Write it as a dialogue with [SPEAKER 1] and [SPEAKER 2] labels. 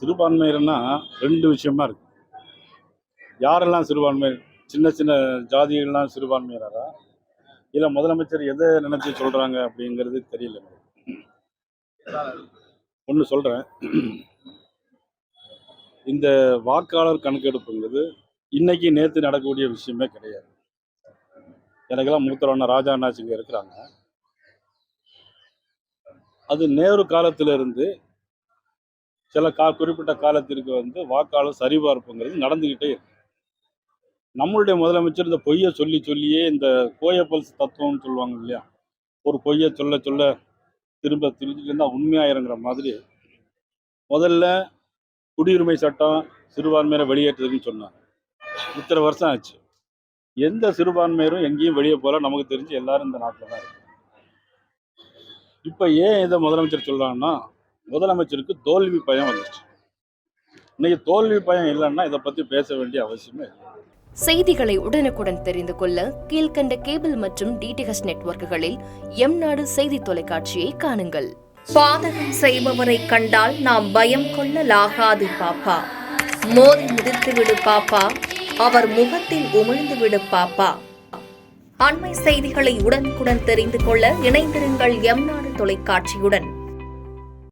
[SPEAKER 1] சிறுபான்மையினர்னா 2 விஷயமா இருக்கு. யாரெல்லாம் சிறுபான்மையினர்? சின்ன சின்ன ஜாதிகள்லாம் சிறுபான்மையினரா? இல்ல முதலமைச்சர் எதை நினைச்சு சொல்றாங்க அப்படிங்கிறது தெரியல. ஒன்று சொல்றேன். இந்த வாக்காளர் கணக்கெடுப்புங்கிறது இன்னைக்கு நேற்று நடக்கக்கூடிய விஷயமே கிடையாது. எனக்கெல்லாம் மூத்தவண்ணா ராஜா அண்ணாச்சி இங்க இருக்கிறாங்க. அது நேரு காலத்துல இருந்து சில குறிப்பிட்ட காலத்திற்கு வாக்காளர் சரிபார்ப்புங்கிறது நடந்துகிட்டே இருக்கு. நம்மளுடைய முதலமைச்சர் இந்த பொய்யை சொல்லி சொல்லியே இந்த கோயப்பல்ஸ் தத்துவம்னு சொல்லுவாங்க இல்லையா, ஒரு பொய்யை சொல்ல சொல்ல திரும்ப திருச்சிட்டு இருந்தால் உண்மையாயிருங்கிற மாதிரி முதல்ல குடியுரிமை சட்டம் சிறுபான்மையினரை வெளியேற்றுதுன்னு சொன்னாங்க. இத்தனை வருஷம் ஆச்சு, எந்த சிறுபான்மையரும் எங்கேயும் வெளியே போல நமக்கு தெரிஞ்சு எல்லாரும் இந்த நாட்டில் தான் இருக்கு. இப்போ ஏன் இதை முதலமைச்சர் சொல்றாங்கன்னா, முதலமைச்சருக்கு தோல்வி பயம் வந்துருச்சு. இன்னைக்கு தோல்வி பயம் இல்லைன்னா இதை பற்றி பேச வேண்டிய அவசியமே இல்லை.
[SPEAKER 2] செய்திகளை உடனுக்குடன் தெரிந்து கொள்ள கீழ்கண்ட கேபிள் மற்றும் டிடிஹெச் நெட்வொர்க்குகளில் எம்நாடு செய்தி தொலைக்காட்சியை காணுங்கள்.
[SPEAKER 3] பாதகம் செய்பவரை கண்டால் நாம் பயம் கொள்ளலாகாது பாப்பா. மோதி மிதித்துவிடு பாப்பா, அவர் முகத்தில் உமிழ்ந்துவிடு பாப்பா. அண்மை செய்திகளை உடனுக்குடன் தெரிந்து கொள்ள இணைந்திருங்கள் எம்நாடு தொலைக்காட்சியுடன்.